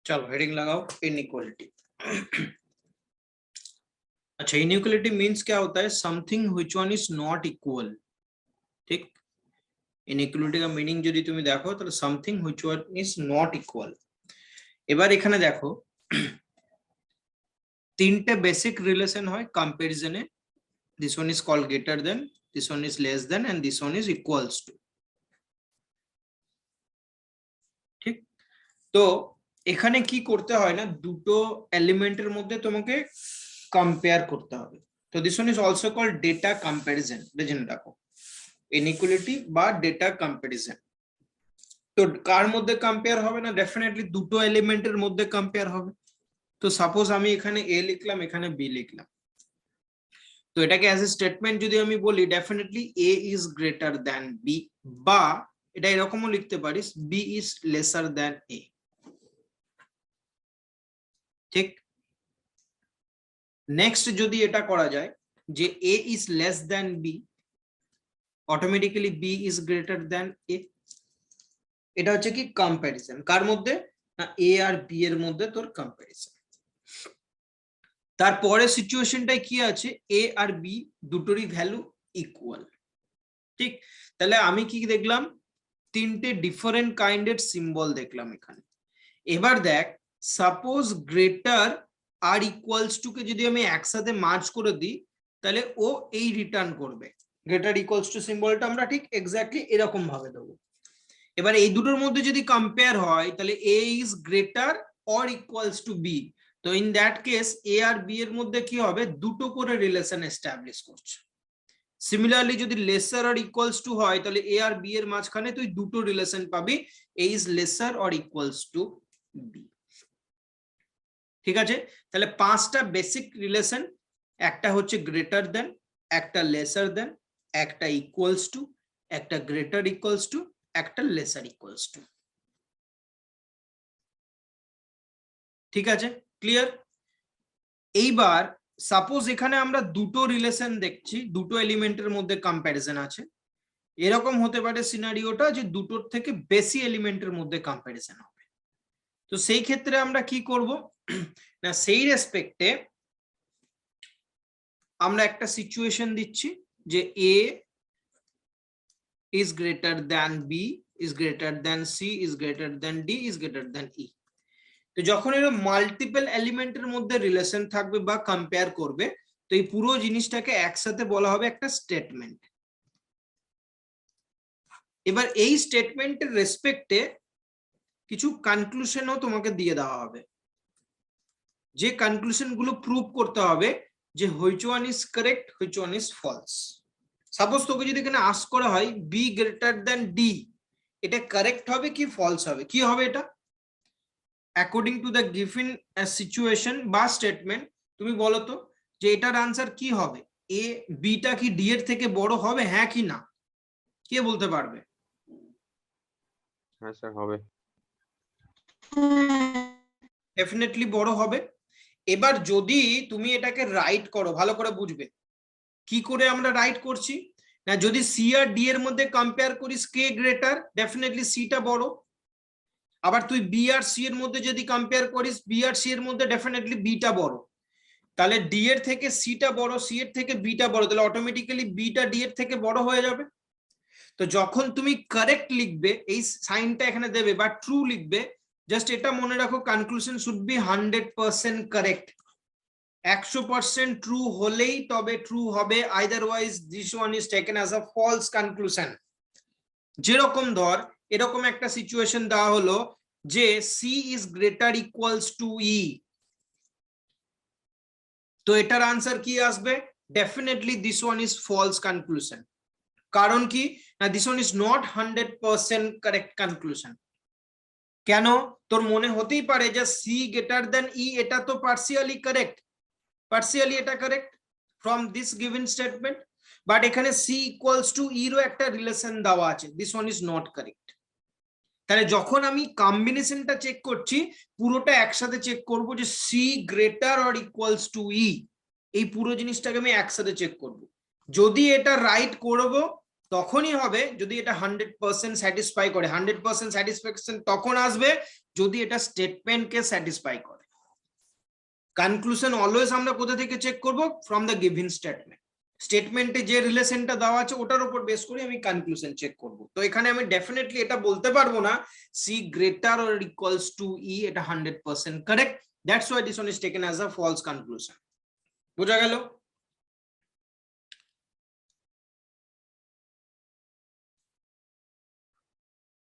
चलो हेडिंग लगाओ इनइक्वालिटी। अच्छा, इनइक्वालिटी मींस क्या होता है? Something which one is not equal. ठीक, इनइक्वालिटी का मीनिंग যদি তুমি দেখো তাহলে something which one is not equal. এবার এখানে দেখো তিনটে বেসিক রিলেশন হয় কম্পারিজনে। This one is called greater than, this one is less than and this one is equals to. ঠিক, তো এখানে কি করতে হয় না, দুটো এলিমেন্টের মধ্যে তোমাকে কম্পেয়ার করতে হবে। তো this one is also called data comparison. জেনে রাখো ইনইকুয়ালিটি বা ডেটা কম্প্যারিজন। তো কার মধ্যে কম্পেয়ার হবে না? ডেফিনেটলি দুটো এলিমেন্টের মধ্যে কম্পেয়ার হবে। তো সাপোজ আমি এখানে এ লিখলাম, এখানে বি লিখলাম, তো এটাকে অ্যাজ এ স্টেটমেন্ট যদি আমি বলি definitely A is greater than B, বা এটা এরকমও লিখতে পারিস B is lesser than A. ঠিক, নেক্সট যদি এটা করা যায় যে A is less than B, automatically B is greater than A. এটা হচ্ছে কি কম্প্যারিজন, কার মধ্যে না এ আর বি এর মধ্যে তোর কম্প্যারিজন। তারপরে সিচুয়েশনটাই কি আছে, এ আর বি দুটোরই ভ্যালু ইকুয়াল। ঠিক, তাহলে আমি কি দেখলাম, তিনটে ডিফারেন্ট কাইন্ডের সিম্বল দেখলাম এখানে। এবার দেখ সাপোজ গ্রেটার আর ইকুয়ালস টু কে যদি আমি একসাথে মার্জ করে দিই তাহলে ও এই রিটার্ন করবে। গ্রেটার ইকুয়ালস টু সিম্বলটা আমরা ঠিক এক্স্যাক্টলি এরকম ভাবে দেবো। এবার এই দুটোর মধ্যে যদি কম্পেয়ার হয় তাহলে A is greater or equals to B, তো ইন দ্যাট কেস এ আর বি এর মধ্যে কি হবে, দুটো করে রিলেশন এস্টাবলিশ করছে। সিমিলারলি যদি লেসার অর ইকুয়ালস টু হয় তাহলে এ আর বি এর মাঝখানে তুই দুটো রিলেশন পাবি, A is lesser or equals to B. ঠিক আছে, তাহলে পাঁচটা বেসিক রিলেশন, একটা হচ্ছে গ্রেটার দেন, একটা লেসার দেন, একটা ইকুয়ালস টু, একটা গ্রেটার ইকুয়ালস টু, একটা লেসার ইকুয়ালস টু। ঠিক আছে, ক্লিয়ার? এইবার সাপোজ এখানে আমরা দুটো রিলেশন দেখছি, দুটো এলিমেন্টের মধ্যে কম্প্যারিজন আছে। এরকম হতে পারে সিনারিওটা যে দুটোর থেকে বেশি এলিমেন্টের মধ্যে কম্প্যারিজন হবে। তো সেই ক্ষেত্রে আমরা কি করব না, সেই রেসপেক্টে আমরা একটা সিচুয়েশন দিচ্ছি যে এ is greater than b is greater than c is greater than d is greater than e। তো যখন এর মাল্টিপল এলিমেন্টের মধ্যে রিলেশন থাকবে বা কম্পেয়ার করবে, তো এই পুরো জিনিসটাকে একসাথে বলা হবে একটা স্টেটমেন্ট। এবার এই স্টেটমেন্টের রেসপেক্টে কিছু কনক্লুশনও তোমাকে দিয়ে দেওয়া হবে, যে কনক্লুশন গুলো প্রুভ করতে হবে যে which one is correct which one is false. Suppose তোকে যদি এখানে আস্ক করা হয় বি গ্রেটার দ্যান ডি, এটা কারেক্ট হবে কি ফলস হবে? কি হবে এটা? According to the given situation বা স্টেটমেন্ট তুমি বলো তো যে এটার আনসার কি হবে? এ বিটা কি ডি এর থেকে বড় হবে, হ্যাঁ কি না? কে বলতে পারবে? হ্যাঁ স্যার হবে, ডেফিনেটলি বড় হবে। এবার যদি তুমি এটাকে রাইট করো, ভালো করে বুঝবে কি করে আমরা রাইট করছি না, যদি সি আর ডি এর মধ্যে কম্পেয়ার করিস কে গ্রেটার, ডেফিনেটলি সিটা বড়। আবার তুই বি আর সি এর মধ্যে যদি কম্পেয়ার করিস বি আর সি এর মধ্যে ডেফিনেটলি বিটা বড়। তাহলে ডি এর থেকে সিটা বড়, সি এর থেকে বিটা বড়, তাহলে অটোমেটিক্যালি বিটা ডি এর থেকে বড় হয়ে যাবে। তো যখন তুমি কারেক্ট লিখবে এই সাইনটা এখানে দেবে বা ট্রু লিখবে, জাস্ট এটা মনে রাখো conclusion should be 100% correct. 100% true হলেই তবে ট্রু হবে, otherwise this one is taken as a false conclusion. যেরকম ধর এরকম একটা সিচুয়েশন দেওয়া হলো যে C is greater equals to E, তো এটার আনসার কি আসবে? Definitely this one is false conclusion. কারণ কি না, this one is not 100% correct conclusion. কেন? তোর মনে হতেই পারে যে সি গ্রেটার দেন ই, এটা তো পার্সিয়ালি কারেক্ট, পার্সিয়ালি এটা correct from this given statement, but এখানে সি ইকুয়ালস টু ইরও একটা রিলেশন দেওয়া আছে, this one is not correct. তাহলে যখন আমি কম্বিনেশনটা চেক করছি পুরোটা একসাথে চেক করব যে C greater or equals to E, এই পুরো জিনিসটাকে আমি একসাথে চেক করব। যদি এটা রাইট করব তখনই হবে যদি এটা 100% স্যাটিসফাই করে। 100% স্যাটিসফ্যাকশন তখন আসবে যদি এটা স্টেটমেন্টকে স্যাটিসফাই করে। কনক্লুশন অলওয়েজ আমরা কোথা থেকে চেক করব? From the given statement. স্টেটমেন্টে যে রিলেশনটা দেওয়া আছে ওটার উপর বেস করে আমি কনক্লুশন চেক করব। তো এখানে আমি ডেফিনেটলি এটা বলতে পারবো না C greater or equals to E, এটা 100% correct. That's why this one is taken as a false conclusion. বোঝা গেল?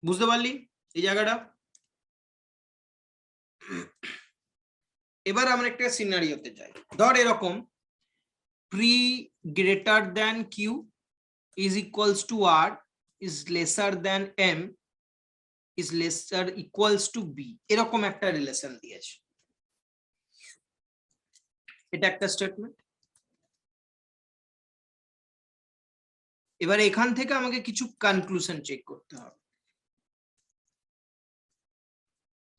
বুঝতে পারলি এই জায়গাটা? এবার আমরা একটা সিনারিওতে যাই। ধর এরকম P greater than Q is equals to r is lesser than m is lesser equals to b, এরকম একটা রিলেশন দিয়েছে। এটা একটা স্টেটমেন্ট। এবার এখান থেকে আমাকে কিছু কনক্লুশন চেক করতে হবে।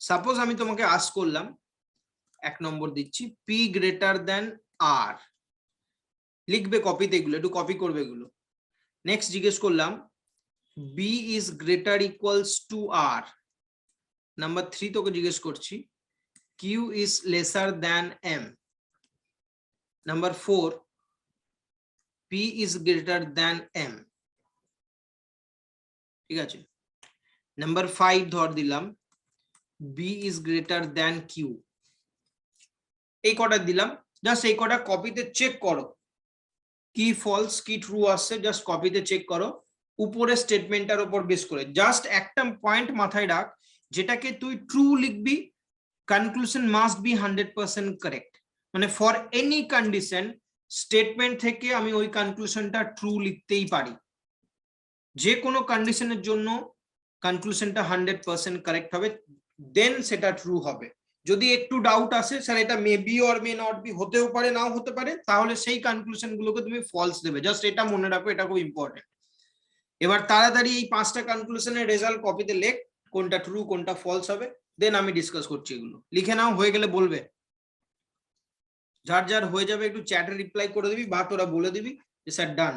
সাপোজ আমি তোমাকে আস্ক করলাম, 1 নম্বর দিচ্ছি, p গ্রেটার দ্যান r, লিখবে কপিতে, এগুলো একটু কপি করবে এগুলো। নেক্সট জিজ্ঞেস করলাম b is greater equals to r। Number 3 তোকে জিজ্ঞেস করছি q is lesser than m। Number 4 p is greater than m। ঠিক আছে। নাম্বার 5 ধর দিলাম b is greater than q। এই কটা দিলাম, জাস্ট এই কটা কপিতে চেক করো কি ফলস কি ট্রু আসছে, জাস্ট কপিতে চেক করো উপরে স্টেটমেন্টটার উপর বেস করে। জাস্ট একটা পয়েন্ট মাথায় রাখ, যেটাকে তুই ট্রু লিখবি কনক্লুশন মাস্ট বি 100% কারেক্ট। মানে ফর এনি কন্ডিশন স্টেটমেন্ট থেকে আমি ওই কনক্লুশনটা ট্রু লিখতেই পারি। যে কোনো কন্ডিশনের জন্য কনক্লুশনটা 100% কারেক্ট হবে, দেন সেটা ট্রু হবে। যদি একটু ডাউট আসে স্যার এটা may be or may not be, হতেও পারে নাও হতে পারে, তাহলে সেই কনক্লুশন গুলোকে তুমি ফলস দেবে। জাস্ট এটা মনে রাখো, এটা খুব ইম্পর্টেন্ট। এবার তাড়াতাড়ি এই 5টা কনক্লুশনের রেজাল্ট কপিতে লেখ, কোনটা ট্রু কোনটা ফলস হবে, দেন আমি ডিসকাস করছি এগুলো। লিখে নাও, হয়ে গেলে বলবে। যার যার হয়ে যাবে একটু চ্যাটে রিপ্লাই করে দিবি বা তোরা বলে দিবি যে স্যার ডান।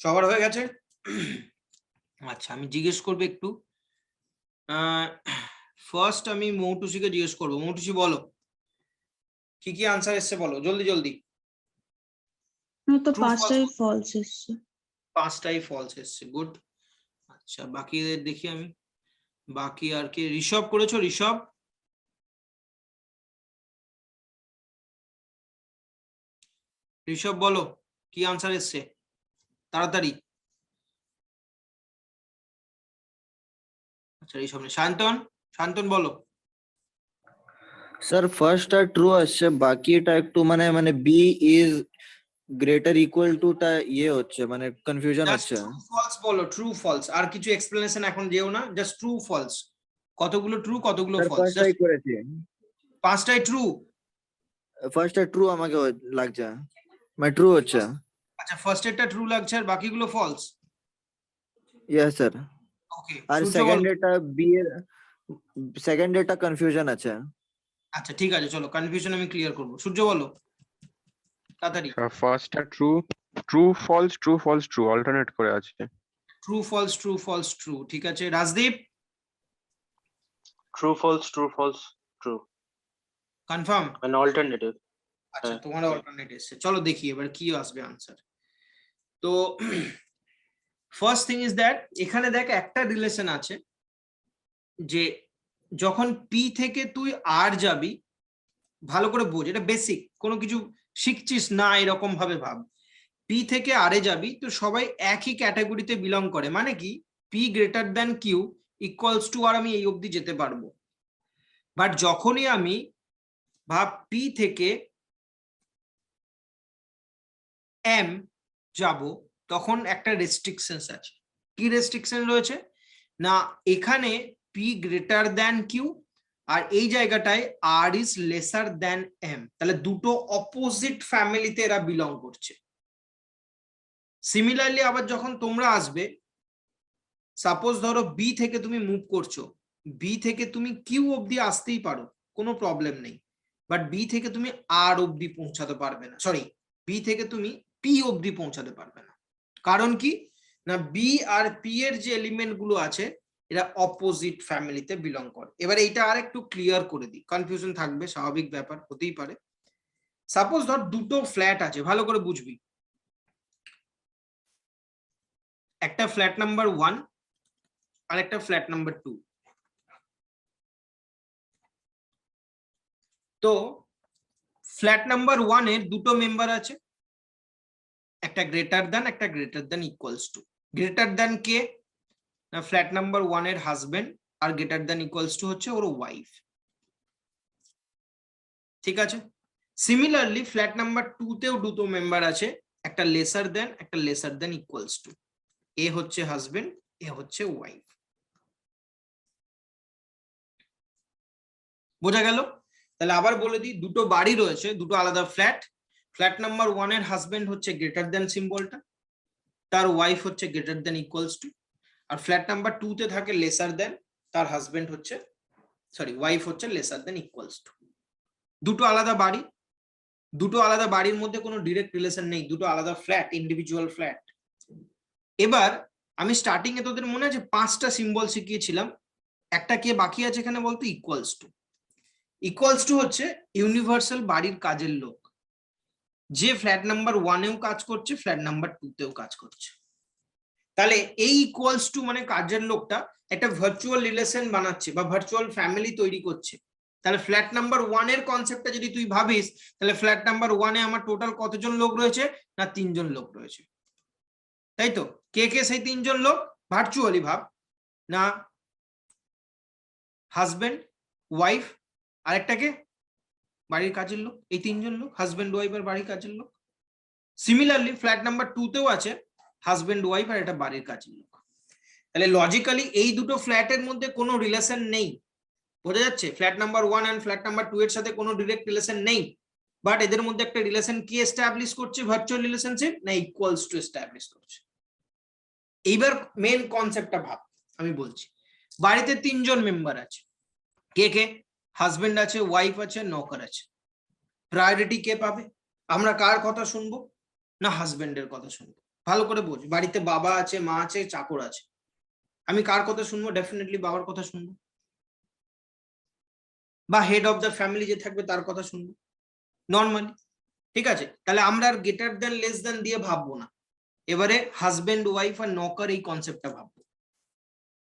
সবার হয়ে গেছে? আচ্ছা, আমি জিজ্ঞেস করবো একটু। ফার্স্ট আমি মৌটুসিকে জিজ্ঞেস করবো। মৌটুসি বলো কি কি আনসার এসছে, বলো জলদি জলদি। তো 5টাই ফলস এসছে। 5টাই ফলস এসছে, গুড। আচ্ছা বাকিদের দেখি আমি, বাকি আর কি। ঋষভ করেছো? ঋষভ ঋষভ বলো কি আনসার এসছে তাড়াতাড়ি। আচ্ছা ঋষভ নেই। শান্তন, শান্তন বলো। স্যার ফার্স্টটা ট্রু আসছে, বাকিটা একটু মানে মানে B is greater equal to টা ইয়ে হচ্ছে, মানে কনফিউশন হচ্ছে। ট্রু ফলস বলো, ট্রু ফলস, আর কিছু এক্সপ্লেনেশন এখন যেও না, জাস্ট ট্রু ফলস। কতগুলো ট্রু কতগুলো স্যার ফলস? ফার্স্টটাই করেছি, 5টাই ট্রু। ফার্স্টটা ট্রু আমাকে লাগছে। মানে ট্রু হচ্ছে। আচ্ছা ফার্স্ট এরটা ট্রু লাগছে আর বাকিগুলো ফলস। Yes sir. ওকে আর সূর্য সেকেন্ড বলো। ডেটা বি এর সেকেন্ড ডেটা কনফিউশন আছে। আচ্ছা ঠিক আছে চলো কনফিউশন আমি ক্লিয়ার করবো। সূর্য বলো তাড়াতাড়ি। ফার্স্টটা ট্রু ফলস ট্রু অল্টারনেট করে আছে। True false true false true, ঠিক আছে। Rajdeep True, false, true. Confirm? An alternative. আচ্ছা হ্যাঁ। তোমার অল্টারনেট এসছে, চলো দেখি এবার কি আসবে আনসার। তো ফার্স্ট থিং ইজ দ্যাট এখানে দেখ একটা রিলেশন আছে যে যখন পি থেকে তুই আর যাবি, ভালো করে বোঝ, এটা বেসিক, কোনো কিছু শিখছিস না এরকম ভাবে ভাব। পি থেকে আরে যাবি তো সবাই একই ক্যাটাগরিতে বিলং করে, মানে কি P greater than Q equals to আর আমি এই অবধি যেতে পারবো। বাট যখনই আমি ভাব পি থেকে এম যাব তখন একটা রেস্ট্রিকশনস আছে। কি রেস্ট্রিকশন রয়েছে না, এখানে P greater than Q R এই জায়গাটায় আর ইজ লেসার দ্যান এম, তাহলে দুটো অপোজিট ফ্যামিলিতে এরা বিলং করছে। সিমিলারলি আবার যখন তোমরা আসবে, সাপোজ ধরো বি থেকে তুমি মুভ করছো, বি থেকে তুমি কিউ অবধি আসতেই পারো, কোনো প্রবলেম নেই, বাট বি থেকে তুমি আর অবধি পৌঁছাতে পারবে না, সরি বি থেকে তুমি পি অবধি পৌঁছাতে পারবে না। কারণ কি না, বি আর পি এর যে এলিমেন্ট গুলো আছে এরা অপোজিট ফ্যামিলিতে বিলং করে। এবার এইটা আর একটু ক্লিয়ার করে দিই, কনফিউশন থাকবে, স্বাভাবিক ব্যাপার, হতেই পারে। সাপোজ ধর দুটো ফ্ল্যাট আছে, ভালো করে বুঝবি, একটা ফ্ল্যাট নাম্বার 1 আর একটা ফ্ল্যাট নাম্বার 2। তো ফ্ল্যাট নাম্বার 1 এর দুটো মেম্বার আছে, একটা গ্রেটার দ্যান একটা greater than equals to. Greater than কে না, ফ্ল্যাট নাম্বার 1 এর হাজবেন্ড, আর গ্রেটার দ্যান ইকুয়ালস টু হচ্ছে ওর ওয়াইফ, ঠিক আছে। সিমিলারলি ফ্ল্যাট নাম্বার 2 তেও দুটো মেম্বার আছে, একটা লেসার দ্যান একটা লেসার দ্যান ইকুয়ালস টু। এ হচ্ছে হাজবেন্ড, এ হচ্ছে ওয়াইফ। বোঝা গেল? তাহলে আবার বলে দিই, দুটো বাড়ি রয়েছে, দুটো আলাদা ফ্ল্যাট। ফ্ল্যাট নাম্বার 1 এর হাজবেন্ড হচ্ছে গ্রেটার দ্যান সিম্বলটা, তার ওয়াইফ হচ্ছে গ্রেটার দ্যান ইকুয়ালস টু। আর ফ্ল্যাট নাম্বার 2 তে থাকে লেসার দ্যান, তার হাজবেন্ড হচ্ছে, সরি ওয়াইফ হচ্ছে লেসার দ্যান ইকুয়ালস টু। দুটো আলাদা বাড়ি, দুটো আলাদা বাড়ির মধ্যে কোনো ডিরেক্ট রিলেশন নেই, দুটো আলাদা ফ্ল্যাট, ইন্ডিভিজুয়াল ফ্ল্যাট। এবার আমি স্টার্টিং এ তোদের মনে আছে 5টা সিম্বল শিখিয়েছিলাম, একটা কে বাকি আছে এখানে বলতো, ইকুয়ালস টু। ইকুয়ালস টু হচ্ছে ইউনিভার্সাল বাড়ির কাজের লোক, যে ফ্ল্যাট নাম্বার 1 এও কাজ করছে, ফ্ল্যাট নাম্বার 2 তেও কাজ করছে। তাহলে এই ইকুয়ালস টু মানে কাজের লোকটা একটা ভার্চুয়াল রিলেশন বানাচ্ছে বা ভার্চুয়াল ফ্যামিলি তৈরি করছে। তাহলে ফ্ল্যাট নাম্বার 1 এর কনসেপ্টটা যদি তুই ভাবিস, তাহলে ফ্ল্যাট নাম্বার 1 এ আমার টোটাল কতজন লোক রয়েছে না, 3 জন লোক রয়েছে, তাই তো। কে কে সেই 3 জন লোক? ভার্চুয়ালি ভাব না, হাজবেন্ড, ওয়াইফ, আরেকটাকে বাড়ির কাজের লোক, এই 3 জন লোক, হাজবেন্ড ওয়াইফ আর বাড়ির কাজের লোক। সিমিলারলি ফ্ল্যাট নাম্বার 2 তেও আছে হাজবেন্ড ওয়াইফ আর এটা বাড়ির কাজের লোক। তাহলে লজিক্যালি এই দুটো ফ্ল্যাটের মধ্যে কোনো রিলেশন নেই, বোঝা যাচ্ছে? Flat number 1 and flat number 2 এর সাথে কোনো ডিরেক্ট রিলেশন নেই, বাট এদের মধ্যে একটা রিলেশন কি এস্টাবলিশ করছে, ভার্চুয়াল রিলেশনশিপ না ইকুয়ালস টু এস্টাবলিশ করছে। এইবার মেন কনসেপ্টটা ভাব, আমি বলছি। বাড়িতে 3 জন মেম্বার আছে, কে কে? হাজবেন্ড আছে, ওয়াইফ আছে, নকর আছে। প্রায়োরিটি কে পাবে? আমরা কার কথা শুনবো না, হাজবেন্ডের কথা শুনবো। ভালো করে বোঝ, বাড়িতে বাবা আছে, মা আছে, চাকর আছে, আমি কার কথা শুনবো? ডেফিনেটলি বাবার কথা শুনবো, বা হেড অফ দ্য ফ্যামিলি যে থাকবে তার কথা শুনবো নর্মালি, ঠিক আছে। তাহলে আমরা আর গ্রেটার দ্যান লেস দ্যান দিয়ে ভাববো না, এবারে হাজবেন্ড ওয়াইফ আর নকর এই কনসেপ্টটা ভাববো,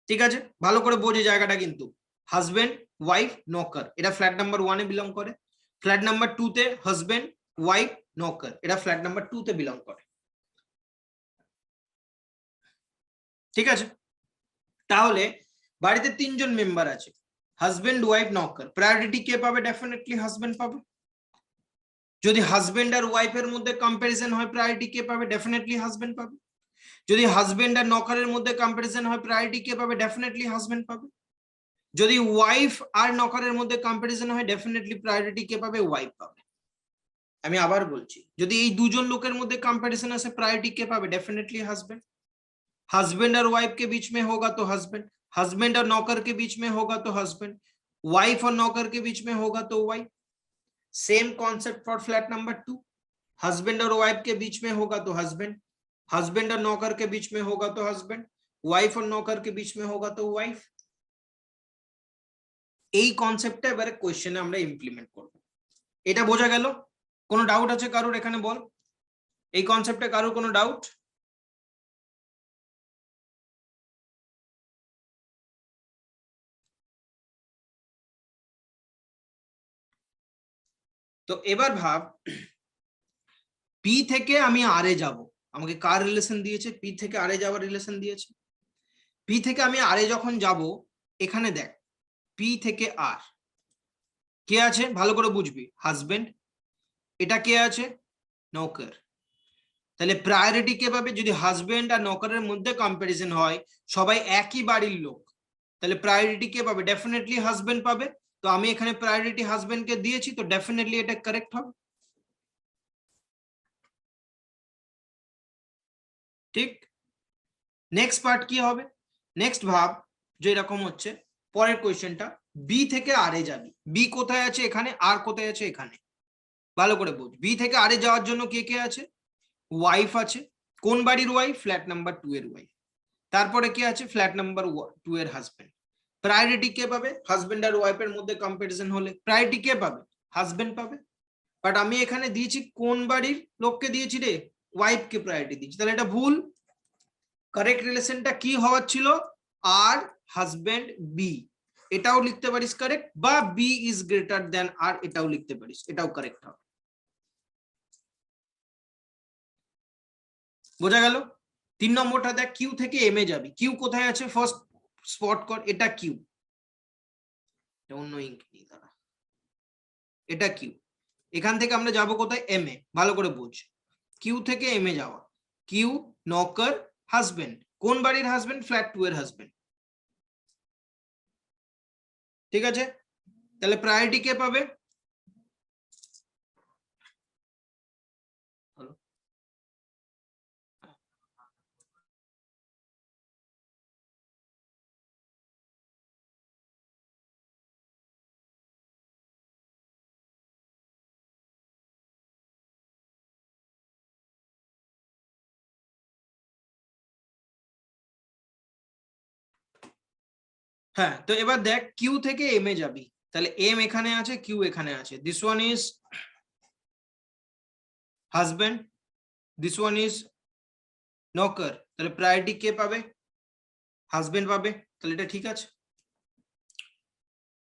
ঠিক আছে। ভালো করে বোঝে জায়গাটা, কিন্তু হাজবেন্ড ওয়াইফ নকর এটা ফ্ল্যাট নাম্বার 1 এ বিলং করে, ফ্ল্যাট নাম্বার 2 তে হাজবেন্ড ওয়াইফ নকর এটা ফ্ল্যাট নাম্বার 2 তে বিলং করে, ঠিক আছে। তাহলে বাড়িতে 3 জন মেম্বার আছে, হাজবেন্ড ওয়াইফ নকর, প্রায়োরিটি কে পাবে? ডেফিনেটলি হাজবেন্ড পাবে। যদি হাজবেন্ড আর ওয়াইফের মধ্যে কম্পারিজন হয়, প্রায়োরিটি কে পাবে? ডেফিনেটলি হাজবেন্ড পাবে। যদি হাজবেন্ড আর নকরের মধ্যে কম্পারিজন হয়, প্রায়োরিটি কে পাবে? ডেফিনেটলি হাজবেন্ড পাবে। যদি ওয়াইফ আর নকরের মধ্যে কম্পারিজন হয়, ডেফিনেটলি প্রায়োরিটি কে পাবে? ওয়াইফ পাবে। আমি আবার বলছি, যদি এই দুজন লোকের মধ্যে कंपैरिजन আসে प्रायोरिटी কে পাবে? Definitely husband. हस्बैंड और वाइफ के बीच में होगा तो हस्बैंड, हस्बैंड और नौकर के बीच में होगा तो हस्बैंड, वाइफ और नौकर के बीच में होगा तो wife. Same concept for flat number 2, husband और वाइफ के बीच में होगा तो हस्बैंड, हस्बैंड और नौकर के बीच में होगा तो हस्बैंड, वाइफ और नौकर के बीच में होगा तो वाइफ। এই কনসেপ্টটা এবারে কোশ্চেনে আমরা ইমপ্লিমেন্ট করব। এটা বোঝা গেল? কোনো ডাউট আছে কারোর এখানে? বল, এই কনসেপ্টে কারোর কোনো ডাউট? তো এবার ভাব, পি থেকে আমি আর এ যাব, আমাকে কার রিলেশন দিয়েছে? পি থেকে আর এ যাওয়ার রিলেশন দিয়েছে। পি থেকে আমি আর এ যখন যাব, এখানে দেখ পি থেকে আর কে আছে ভালো করে বুঝবি, হাজবেন্ড। এটা কে আছে? নৌকর। তাহলে প্রায়োরিটি কে পাবে? যদি হাজবেন্ড আর নৌকরের মধ্যে কম্পারিজন হয়, সবাই একই বাড়ির লোক, তাহলে প্রায়োরিটি কে পাবে? ডেফিনেটলি হাজবেন্ড পাবে। তো আমি এখানে প্রায়োরিটি হাজবেন্ড কে দিয়েছি, তো ডেফিনেটলি এটা কারেক্ট হবে। ঠিক, নেক্সট পার্ট কি হবে? নেক্সট ভাব যে এরকম হচ্ছে, পরের কোয়েশ্চেনটা, বি থেকে আর এ যাবি। বি কোথায় আছে? এখানে। আর কোথায় আছে? এখানে। ভালো করে বুঝ, বি থেকে আর এ যাওয়ার জন্য কে কে আছে? ওয়াইফ আছে। কোন বাড়ির ওয়াইফ? ফ্ল্যাট নাম্বার 2 এর ওয়াইফ। তারপরে কে আছে? ফ্ল্যাট নাম্বার 2 এর হাজবেন্ড। প্রায়োরিটি কে পাবে? হাজবেন্ড আর ওয়াইফের মধ্যে কম্পারিজন হলে প্রায়োরিটি কে পাবে? হাজবেন্ড পাবে। বাট আমি এখানে দিয়েছি কোন বাড়ির লোককে দিয়েছি রে? ওয়াইফ কে প্রায়োরিটি দিয়েছি, তাহলে এটা ভুল। কারেক্ট রিলেশনটা কি হওয়ার ছিল? আর হাজবেন্ড বি, এটাও লিখতে পারিস কারেক্ট, বা বি ইজ গ্রেটার দেন আর, এটাও লিখতে পারিস, এটাও কারেক্ট হবে। বোঝা গেল? 3 নম্বরটা দেখ, কিউ থেকে এম এ যাবি। কিউ কোথায় আছে? ফার্স্ট স্পট কর, এটা কিউ। অন্য ইঙ্ক নেই, দাঁড়া, এটা কিউ। এখান থেকে আমরা যাব কোথায়? M A. ভালো করে বুঝ, কিউ থেকে এম এ যাওয়া। কিউ, নৌকর, হাজবেন্ড। কোন বাড়ির হাজবেন্ড? ফ্ল্যাট 2 এর হাজবেন্ড। ঠিক আছে, তাহলে প্রায়োরিটি কে পাবে? হ্যাঁ, তো এবার দেখ, কিউ থেকে এম এ যাবি, তাহলে এম এখানে আছে, কিউ এখানে আছে। This one is husband, this one is নৌকর, তাহলে প্রায়োরিটি কে পাবে? হাজবেন্ড পাবে, তাহলে এটা ঠিক আছে।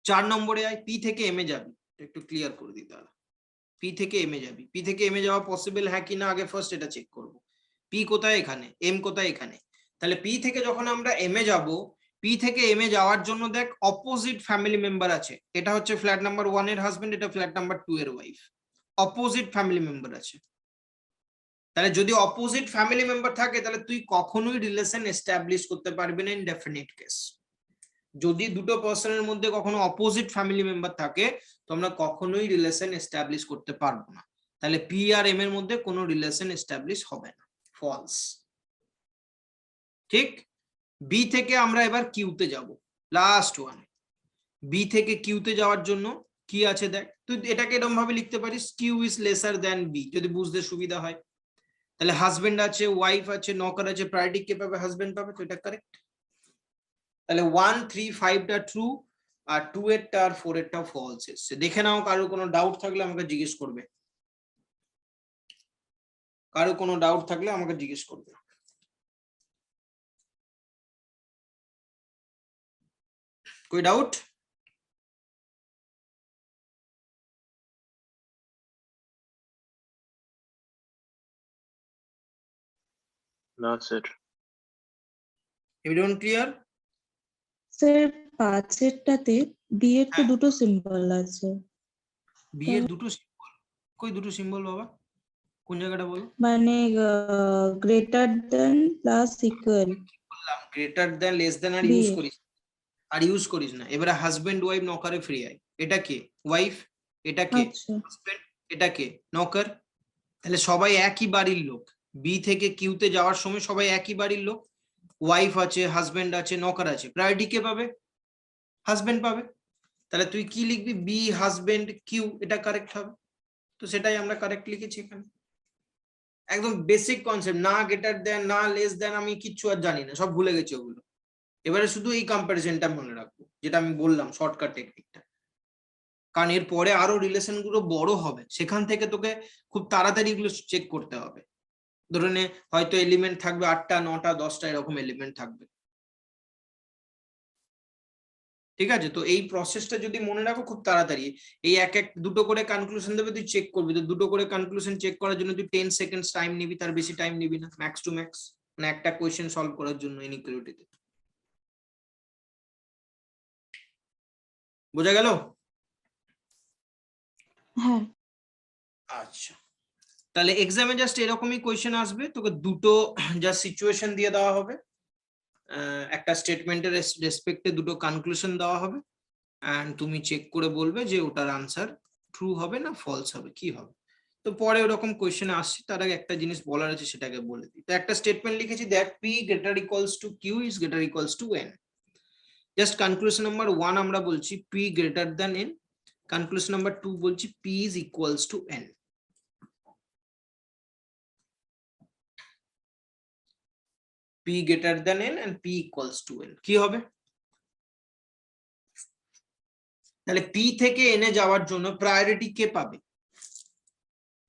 4 নম্বরে আয়, পি থেকে এম এ যাবি, একটু ক্লিয়ার করে দিতে হবে। পি থেকে এম এ যাবি, পি থেকে এম এ যাওয়া পসিবল হ্যাঁ কি না, আগে ফার্স্ট এটা চেক করব। পি কোথায়? এখানে। এম কোথায়? এখানে। তাহলে পি থেকে যখন আমরা এম এ যাব, পি থেকে এম এ যাওয়ার জন্য দেখ অপোজিট ফ্যামিলি মেম্বার আছে। এটা হচ্ছে ফ্ল্যাট নাম্বার 1 এর হাজবেন্ড, এটা ফ্ল্যাট নাম্বার 2 এর ওয়াইফ। অপোজিট ফ্যামিলি মেম্বার আছে। তাহলে যদি অপোজিট ফ্যামিলি মেম্বার থাকে, তাহলে তুই কখনোই রিলেশন এস্টাবলিশ করতে পারবি না ইন ডেফিনিট কেস। যদি দুটো পার্সনের মধ্যে কখনো অপোজিট ফ্যামিলি মেম্বার থাকে, তো আমরা কখনোই রিলেশন এস্টাবলিশ করতে পারবো না। তাহলে পি আর এম এর মধ্যে কোনো রিলেশন এস্টাবলিশ হবে না, ফলস। ঠিক, বি থেকে আমরা এবার কিউতে যাব, লাস্ট ওয়ান। বি থেকে কিউতে যাওয়ার জন্য কি আছে দেখ, তুই এটাকে এরকম ভাবে লিখতে পারিস, Q is lesser than B, যদি বুঝতে সুবিধা হয়। তাহলে হাজবেন্ড আছে, ওয়াইফ আছে, নৌকর আছে, প্রায়োরিটি কে পাবে? হাজবেন্ড পাবে, তো এটা কারেক্ট। তাহলে 1, 3, 5টা ট্রু, আর 2 এরটা আর 4 এরটা ফলস এসছে। দেখে নাও, কারো কোনো ডাউট থাকলে আমাকে জিজ্ঞেস করবে, কারো কোনো ডাউট থাকলে আমাকে জিজ্ঞেস করবে। कोई doubt? No, sir. Everyone clear? Sir 5এরটাতে বি এর তো দুটো সিম্বল আছে, বি এর দুটো সিম্বল? কই দুটো সিম্বল বাবা? কোন জায়গাটা বলো? মানে গ্রেটার দেন প্লাস ইকুয়াল। বললাম গ্রেটার দেন, লেস দেন আর বি ইউজ এর। করিস, আর ইউজ করিস না। এবারে হাজবেন্ড ওয়াইফ নকারে ফ্রি আই, এটা কে? ওয়াইফ, এটা কে? আচ্ছা হাজবেন্ড, এটা কে নকার, তাহলে সবাই একই বাড়ির লোক, বি থেকে কিউতে যাওয়ার সময় সবাই একই বাড়ির লোক, ওয়াইফ আছে, হাজবেন্ড আছে, নকার আছে, প্রায়োরিটি কে পাবে? হাজবেন্ড পাবে। তাহলে তুই কি লিখবি? বি হাজবেন্ড কিউ, এটা কারেক্ট হবে। তো সেটাই আমরা কারেক্ট লিখেছি এখানে। একদম বেসিক কনসেপ্ট, না গ্রেটার দেন না লেস দেন আমি কিচ্ছু আর জানি না, সব ভুলে গেছি ওগুলো। এবারে শুধু এই কম্পারিজনটা মনে রাখবো, যেটা আমি বললাম শর্টকাট টেকনিকটা, কারণ এর পরে আরো রিলেশন গুলো বড় হবে, সেখান থেকে তোকে খুব তাড়াতাড়ি এগুলো চেক করতে হবে। ধরে নে হয়তো এলিমেন্ট থাকবে 8টা 9টা 10টা এরকম এলিমেন্ট থাকবে, ঠিক আছে? তো এই প্রসেসটা যদি মনে রাখো খুব তাড়াতাড়ি, এই এক এক দুটো করে কনক্লুশন দেবে, তুই চেক করবি, তো দুটো করে কনক্লুশন চেক করার জন্য তুই 10 সেকেন্ডস টাইম নিবি, তার বেশি টাইম নিবি না, ম্যাক্স টু ম্যাক্স, মানে একটা কোয়েশ্চেন সলভ করার জন্য ইনইকুয়ালিটিতে। বোঝা গেল? হ্যাঁ। আচ্ছা, তাহলে এক্সামে জাস্ট এরকমই কোয়েশ্চেন আসবে, তোকে দুটো যা সিচুয়েশন দিয়ে দেওয়া হবে, একটা স্টেটমেন্টের রেসপেক্টে দুটো কনক্লুশন দেওয়া হবে, এন্ড তুমি চেক করে বলবে যে ওটার আনসার ট্রু হবে না ফলস হবে, কি হবে। তো পরে ওরকম কোয়েশ্চেনে আসছে, তার আগে একটা জিনিস বলার আছে সেটাকে বলে দিই। তো একটা স্টেটমেন্ট লিখেছি, that P greater equals to Q is greater equals to N. Just conclusion number 1 আমরা বলছি P greater than N, conclusion number 2 বলছি P is equals to N. P greater than n and P equals to n, কি হবে? তাহলে P থেকে n এ যাওয়ার জন্য priority কে পাবে?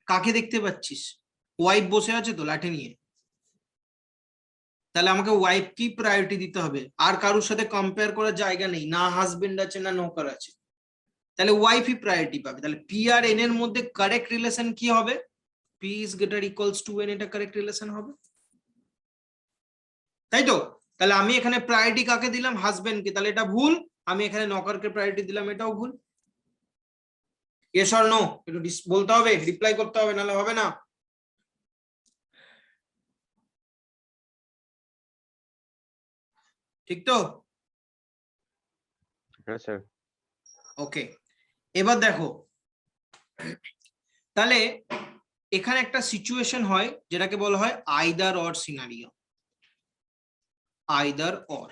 কাকে দেখতে পাচ্ছিস? ওয়াইফ বসে আছে তো লাঠি নিয়ে, তাহলে আমাকে ওয়াইফ কি প্রায়োরিটি দিতে হবে, আর কারোর সাথে কম্পেয়ার করার জায়গা নেই, না হাজবেন্ড আছে না নৌকার আছে, তাহলে ওয়াইফই প্রায়োরিটি পাবে। তাহলে P আর n এর মধ্যে কারেক্ট রিলেশন কি হবে? P is greater equals to n, এটা কারেক্ট রিলেশন হবে, তাই তো? তাহলে আমি এখানে প্রায়োরিটি কাকে দিলাম? হাজবেন্ডকে, তাহলে এটা ভুল। আমি এখানে নকারকে প্রায়োরিটি দিলাম, এটাও ভুল। ইয়েস অর নো একটু বলতে হবে, রিপ্লাই করতে হবে, নাহলে হবে না। ঠিক তো? Yes, sir. ওকে, এবার দেখো, তাহলে এখানে একটা সিচুয়েশন হয় যেটাকে বলা হয় either or scenario, either or.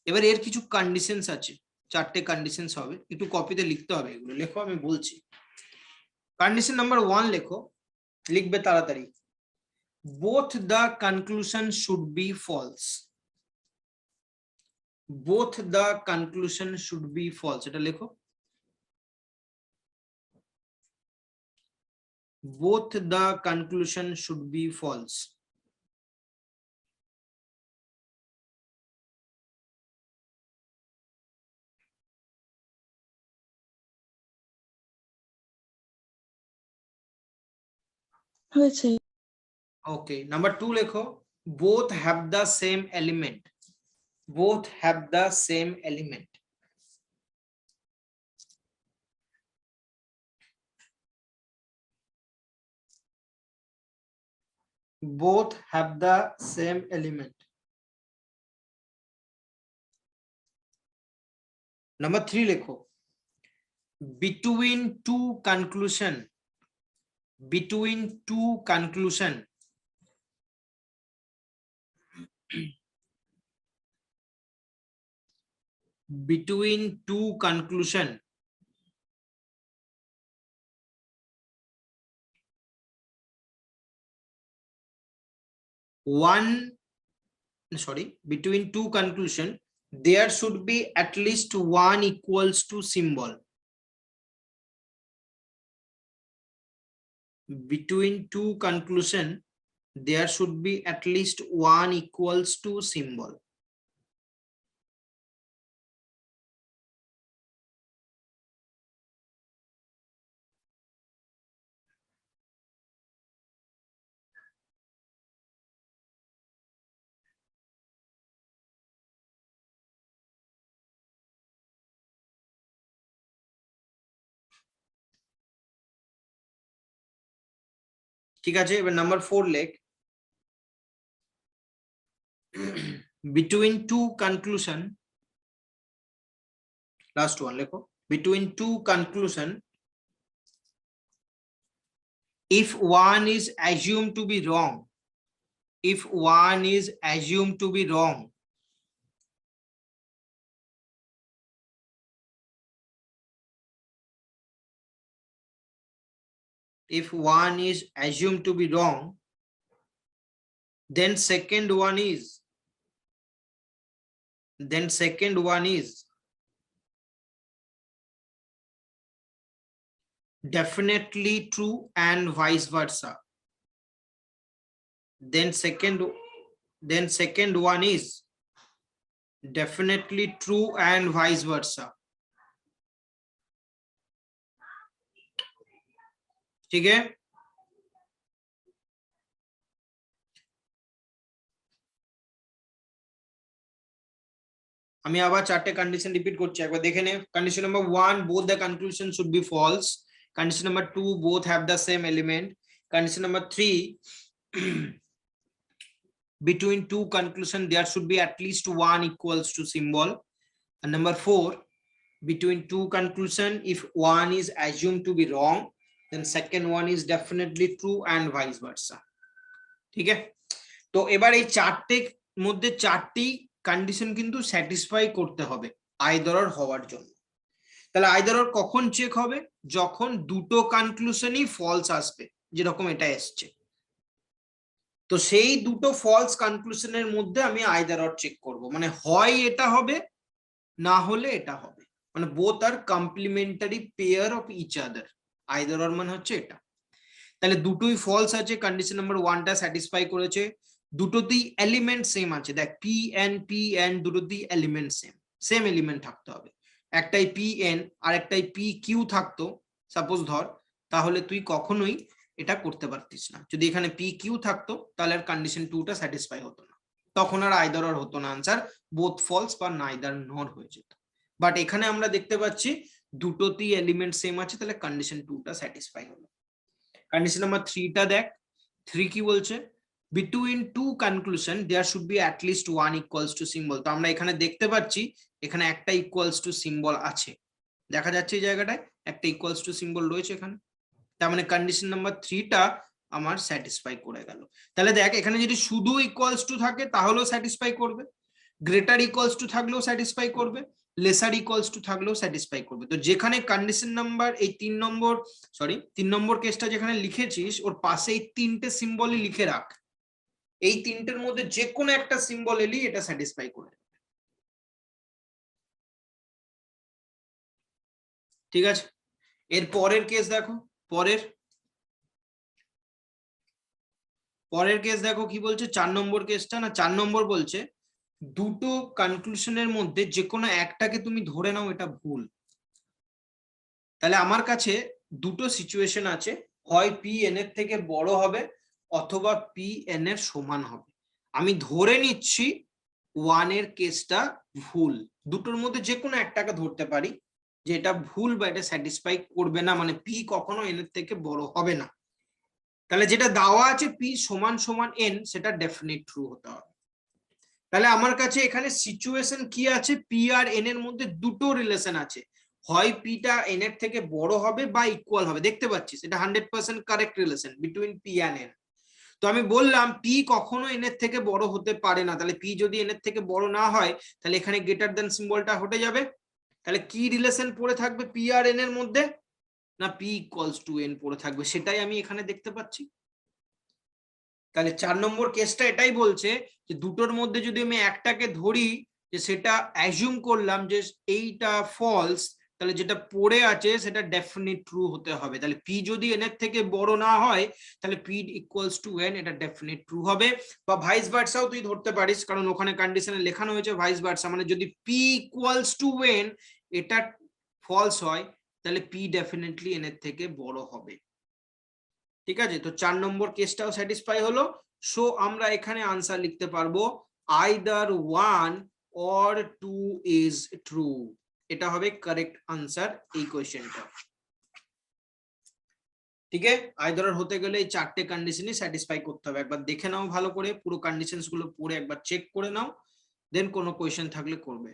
এবার এর কিছু কন্ডিশনস আছে, 4টে কন্ডিশনস হবে, একটু কপিতে লিখতে হবে, এগুলো লেখো, আমি বলছি। কন্ডিশন নাম্বার 1 লেখো, লিখবে তাড়াতাড়ি। Both the conclusion should be false, both the conclusion should be false, এটা লেখো। both the conclusion should be false। হয়েছে। ওকে, নাম্বার 2 লেখো, both have the same element, both have the same element। both have the same element। Number 3 লেখো, between two conclusion, between two conclusion between two conclusion between two conclusion there should be at least one equals to symbol, between two conclusion there should be at least one equals to symbol। ঠিক আছে, এবার number 4 লেখ, between two conclusion, last one লেখো, between two conclusion if one is assumed to be wrong, if one is assumed to be wrong, if one is assumed to be wrong, then second one is definitely true and vice versa. Then second one is definitely true and vice versa. ठीक है? আমি আবার চারটে condition repeat করছি, একবার দেখে নে। Condition number 1, both the conclusion should be false. Condition number 2, both have the same element. Condition number 3, between two conclusion there should be at least one equals to symbol. And number 4, between two conclusion, if one is assumed to be wrong, then second one is definitely true and vice versa. ঠিক আছে? তো এবার এই চারটে মধ্যে চারটি condition কিন্তু satisfy করতে হবে আইদার অর হওয়ার জন্য। তাহলে আইদার অর কখন চেক হবে? যখন দুটো কনক্লুশনই ফলস আসবে, যেরকম এটা এসছে। তো সেই দুটো ফলস কনক্লুশনের মধ্যে আমি আইদার অর চেক করব, মানে হয় এটা হবে না হলে এটা হবে, মানে both are complementary pair of each other. Either or মানে হচ্ছে এটা। তাহলে দুটোই ফলস আছে, কন্ডিশন নাম্বার 1টা স্যাটিসফাই করেছে, দুটোতেই এলিমেন্ট সেম আছে। দেখ পি এন দুটোতেই এলিমেন্ট সেম এলিমেন্ট থাকতে হবে। একটাই পি এন আর একটাই পি কিউ থাকতো সাপোজ ধর, তাহলে তুই কখনোই এটা করতে পারতিস না। যদি এখানে পি কিউ থাকতো তাহলে আর কন্ডিশন 2টা স্যাটিসফাই হতো না, তখন আর আইদার অর হতো না, আনসার বোথ ফলস বা নাইদার নর হয়ে যেত। বাট এখানে আমরা দেখতে পাচ্ছি দুটোতেই এলিমেন্ট সেম আছে, তাহলে কন্ডিশন 2টা স্যাটিসফাই হলো। কন্ডিশন নাম্বার 3টা দেখ, 3 কি বলছে? between two conclusion there should be at least one equals to symbol. তো আমরা এখানে দেখতে পাচ্ছি এখানে একটা ইকুয়ালস টু সিম্বল আছে, দেখা যাচ্ছে এই জায়গাটায় একটা ইকুয়ালস টু সিম্বল রয়েছে এখানে। তার মানে কন্ডিশন নাম্বার 3টা আমার স্যাটিসফাই করে গেল। তাহলে দেখ এখানে যদি শুধু ইকুয়ালস টু থাকে তাহলেও স্যাটিসফাই করবে, গ্রেটার ইকুয়ালস টু থাকলেও স্যাটিসফাই করবে, লেসার ইকুয়ালস টু থাকলেও স্যাটিসফাই করবে। তো যেখানে কন্ডিশন নাম্বার এই 3 নম্বর কেসটা যেখানে লিখেছিস ওর পাশে এই 3টে সিম্বলই লিখে রাখ, এই 3টের মধ্যে যে কোনো একটা সিম্বল এলি এটা স্যাটিসফাই করে। ঠিক আছে, এর পরের কেস দেখো, পরের কেস দেখো কি বলছে, 4 নম্বর কেসটা। না 4 নম্বর বলছে দুটো কনক্লুশনের মধ্যে যে কোনো একটাকে তুমি ধরে নাও এটা ভুল। তাহলে আমার কাছে দুটো সিচুয়েশন আছে, হয় পি এন এর থেকে বড় হবে অথবা পি এন এর সমান হবে। আমি ধরে নিচ্ছি 1 এর কেসটা ভুল, দুটোর মধ্যে যে কোনো একটাকে ধরতে পারি যে এটা ভুল বা এটা স্যাটিসফাই করবে না, মানে পি কখনো এন এর থেকে বড় হবে না। তাহলে যেটা দেওয়া আছে পি সমান সমান এন, সেটা ডেফিনিট ট্রু হতে হবে। তাহলে আমার কাছে এখানে সিচুয়েশন কি আছে, পি আর এন এর মধ্যে দুটো রিলেশন আছে, হয় পিটা এন এর থেকে বড় হবে বা ইকুয়াল হবে। দেখতে পাচ্ছিস এটা 100% correct relation between P and N. তো আমি বললাম পি কখনো এন এর থেকে বড় হতে পারে না, তাহলে পি যদি এন এর থেকে বড় না হয় তাহলে এখানে গ্রেটার দেন সিম্বলটা হটে যাবে। তাহলে কি রিলেশন পড়ে থাকবে পি আর এন এর মধ্যে? না পি ইকুয়ালস টু এন পড়ে থাকবে, সেটাই আমি এখানে দেখতে পাচ্ছি। তাহলে 4 নম্বর কেসটা এটাই বলছে যে দুটোর মধ্যে যদি আমি একটাকে ধরি যে সেটা অ্যাজিউম করলাম যে এইটা ফলস, তাহলে যেটা পড়ে আছে সেটা ডেফিনিট ট্রু হতে হবে। তাহলে পি যদি এন এর থেকে বড় না হয় তাহলে পি ইকুয়ালস টু এন, এটা ডেফিনিট ট্রু হবে। বা ভাইস ভার্সাও তুই ধরতে পারিস, কারণ ওখানে কন্ডিশনে লেখানো হয়েছে ভাইস ভার্সা, মানে যদি পি ইকুয়ালস টু এন এটা ফলস হয় তাহলে পি ডেফিনেটলি এন এর থেকে বড় হবে। ঠিক আছে, তো 4 নম্বর কেসটাও স্যাটিসফাই হলো। সো আমরা এখানে আনসার লিখতে পারবো আইদার 1 or 2 ইজ ট্রু, এটা হবে কারেক্ট আনসার এই কোশ্চেনটা। ঠিক আছে, আইদার হতে গেলে এই চারটে কন্ডিশনই স্যাটিসফাই করতে হবে। একবার দেখে নাও ভালো করে, পুরো কন্ডিশনস গুলো পড়ে একবার চেক করে নাও, দেন কোনো কোশ্চেন থাকলে করবে।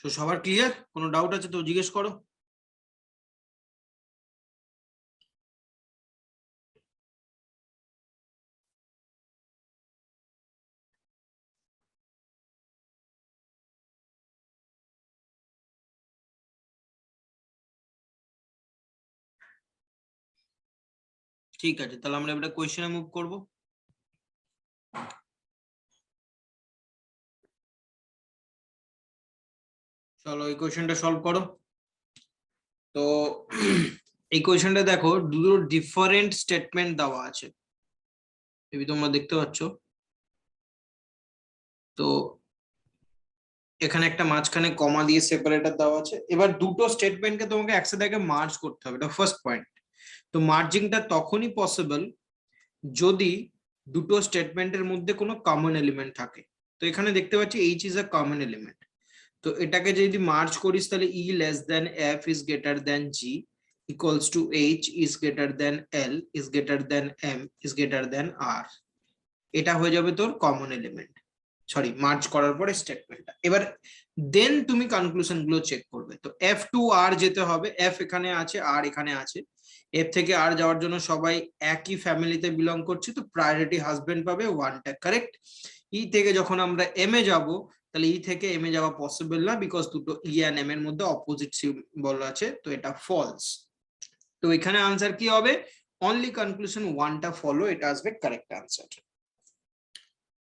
তো সবার ক্লিয়ার? কোনো ডাউট আছে তো জিজ্ঞেস করো। ঠিক আছে, তাহলে আমরা এবারে কোয়েশ্চেনে মুভ করব। চলো এই কোয়েশ্চেনটা সলভ করো। তো এই কোয়েশ্চেনটা দেখো, দুটো ডিফারেন্ট স্টেটমেন্ট দেওয়া আছে, এবি তোমরা দেখতে পাচ্ছ। তো এখানে একটা মাঝখানে কমা দিয়ে সেপারেটর দেওয়া আছে। এবার দুটো স্টেটমেন্টকে তোমাকে একসাথে আগে মার্জ করতে হবে, এটা ফার্স্ট পয়েন্ট। তো মার্জিংটা তখনই পসিবল যদি দুটো স্টেটমেন্টের মধ্যে কোনো কমন এলিমেন্ট থাকে। তো এখানে দেখতে পাচ্ছি H is a common element. তো এটাকে যদি মার্জ করিস তাহলে E less than F is greater than G equals to H is greater than L is greater than M is greater than R. এটা হয়ে যাবে তোর কমন এলিমেন্ট, সরি মার্জ করার পরে স্টেটমেন্টটা। এবার দেন তুমি কনক্লুশন গুলো চেক করবে। তো এফ টু আর যেতে হবে, এফ এখানে আছে আর এখানে আছে। এফ থেকে আর যাওয়ার জন্য সবাই একই ফ্যামিলিতে বিলং করছে, তো প্রায়োরিটি হাজবেন্ড পাবে ওয়ানটা, কারেক্ট। ই থেকে যখন আমরা এম এ যাব, তাহলে ই থেকে এম এ যাওয়া পসিবল না, বিকজ দুটো ই অ্যান্ড এম এর মধ্যে অপোজিট সিম্বল আছে, তো এটা ফলস। তো এখানে আনসার কি হবে? অনলি কনক্লুশন ওয়ানটা ফলো, এটা আসবে কারেক্ট আনসার।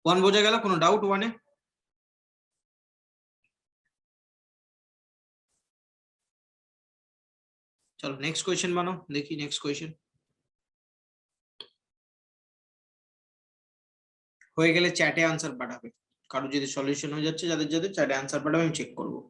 ওয়ান বোঝা গেল? কোনো ডাউট ওয়ানে? চলো নেক্সট কোয়েশ্চেন বানাও, দেখি নেক্সট কোয়েশ্চেন। হয়ে গেলে চ্যাটে আনসার পাঠাবে, কারো যদি সলিউশন হয়ে যাচ্ছে, যাদের যাদের চ্যাটে আনসার পাঠাবে আমি চেক করবো।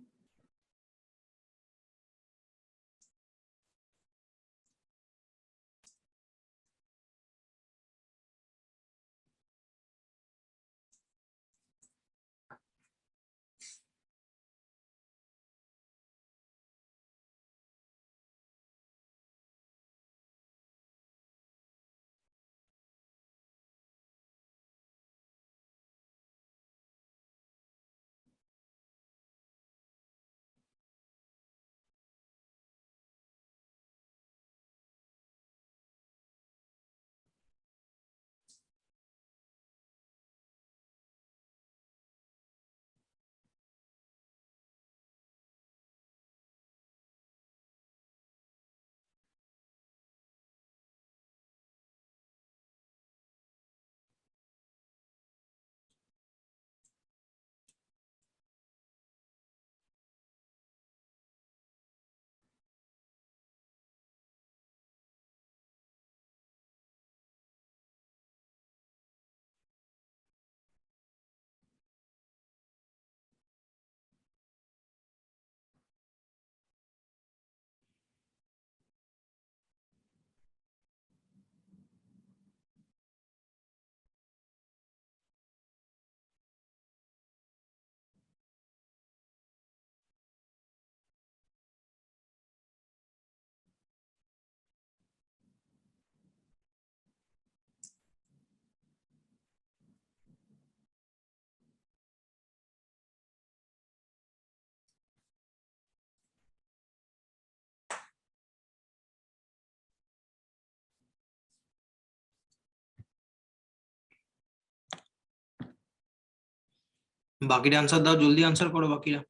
বাকিরা আনসার দাও, জলদি আনসার করো বাকিরা।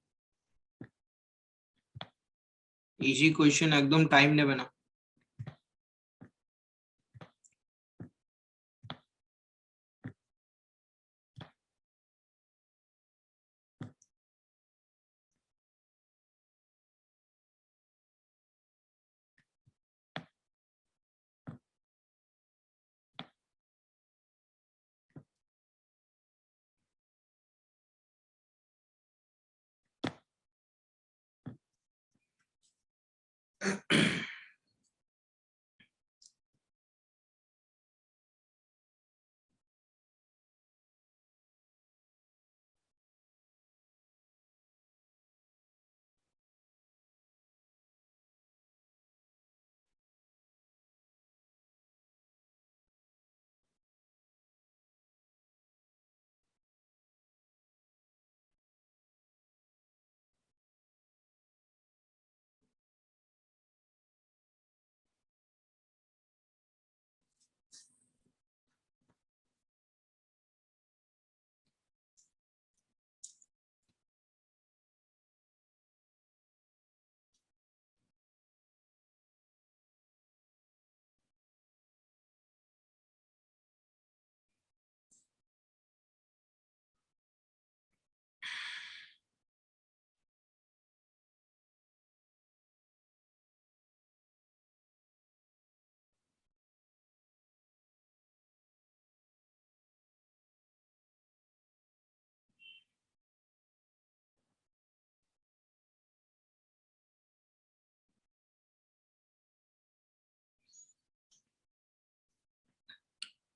ইজি কোয়েশ্চেন, একদম টাইম নেবে না।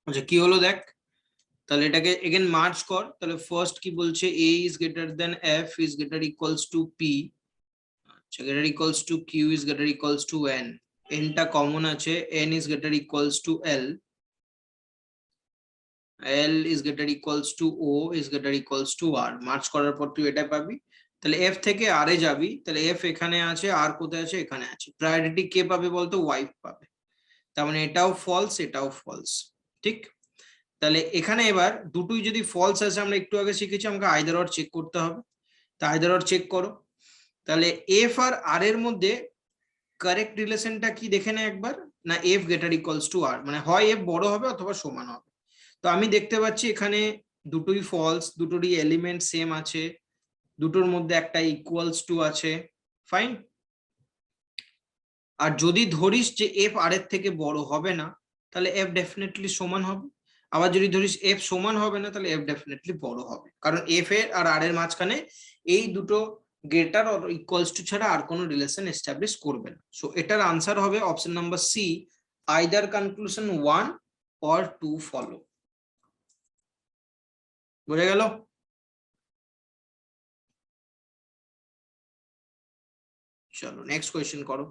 আচ্ছা কি হলো দেখ, তাহলে এটাকে এগেন মার্জ কর, তাহলে ফার্স্ট কি বলছে, a is greater then f is greater equals two p, আচ্ছা greater equals two q is greater equals two n, n টা কমন আছে, n is greater equals two l, l is greater equals two o is greater equals two r, merge করার পর তুই এটা পাবি। তাহলে f থেকে r এ যাবি, তাহলে f এখানে আছে, r কোথায় আছে, এখানে আছে, প্রায়োরিটি কে পাবে বলতো, ওয়াইফ পাবে, তার মানে এটাও ফলস এটাও ফলস, ঠিক। তাহলে এখানে এবার দুটোই যদি ফলস আছে, আমরা একটু আগে শিখেছি আমাকে আইদার অর চেক করতে হবে, তা আইদার অর চেক করো। তাহলে এফ আর আর এর মধ্যে কারেক্ট রিলেশনটা কি দেখে নে একবার, না এফ গ্রেটার ইকুয়ালস টু আর, মানে হয় এফ বড় হবে অথবা সমান হবে। তো আমি দেখতে পাচ্ছি এখানে দুটোই ফলস, দুটোরই এলিমেন্ট সেম আছে, দুটোর মধ্যে একটা ইকুয়ালস টু আছে, ফাইন। আর যদি ধরিস যে এফ আর এর থেকে বড় হবে না, তাহলে এফ ডেফিনেটলি সমান হবে, আবার যদি ধরিস এফ সমান হবে না, তাহলে এফ ডেফিনেটলি বড় হবে, কারণ এফ এর আর আর এর মাঝখানে এই দুটো গ্রেটার অর ইকুয়ালস টু ছাড়া আর কোনো রিলেশন এস্টাবলিশ করবে না। সো এটার আনসার হবে option number C, either conclusion 1 or 2 follow. বোঝা গেল? চলো নেক্সট কোয়েশ্চেন করো।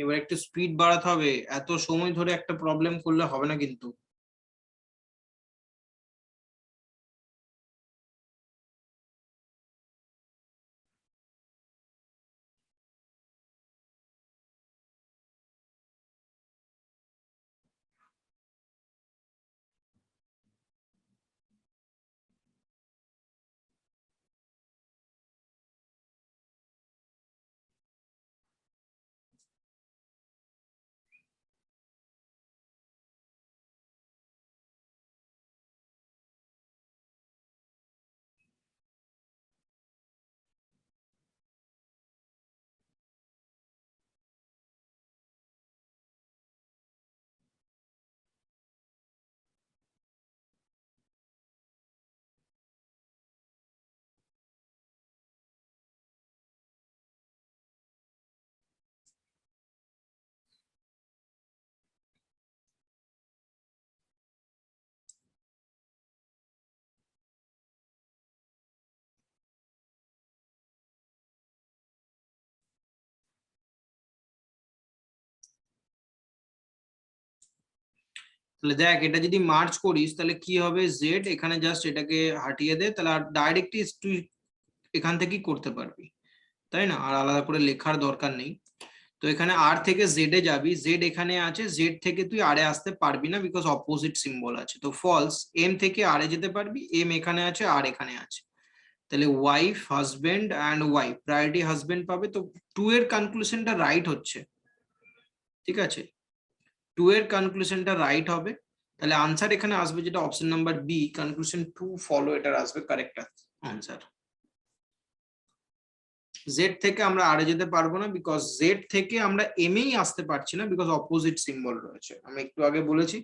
এবার একটু স্পিড বাড়াতে হবে, এত সময় ধরে একটা প্রবলেম করলে হবে না কিন্তু। তাহলে দেখ এটা যদি মার্চ করিস তাহলে কি হবে, জেড এখানে জাস্ট এটাকে হাটিয়ে দে, তাহলে আর ডাইরেক্টলি তুই এখান থেকেই করতে পারবি, তাই না? আর আলাদা করে লেখার দরকার নেই। তো এখানে আর থেকে জেড এ যাবি, জেড এখানে আছে, জেড থেকে তুই আর এ আসতে পারবি না বিকজ অপোজিট সিম্বল আছে, তো ফলস। এম থেকে আর এ যেতে পারবি, এম এখানে আছে আর এখানে আছে, তাহলে wife husband and wife, priority husband পাবে, তো টু এর কনক্লুশনটা রাইট হচ্ছে, ঠিক আছে? টু এর কনক্লুশনটা রাইট হবে, তাহলে আনসার এখানে আসবে যেটা option number B, conclusion two follow, এটা আসবে কারেক্ট আনসার। জেড থেকে আমরা আর এ যেতে পারবো না বিকজ জেড থেকে আমরা এম এই আসতে পারছি না বিকজ অপোজিট সিম্বল রয়েছে, আমি একটু আগে বলেছি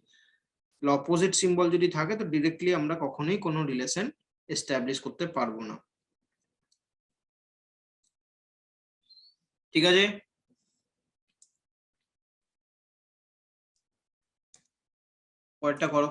অপোজিট সিম্বল যদি থাকে তো ডিরেক্টলি আমরা কখনোই কোনো রিলেশন এস্টাবলিশ করতে পারবো না, ঠিক আছে? পরেরটা করো।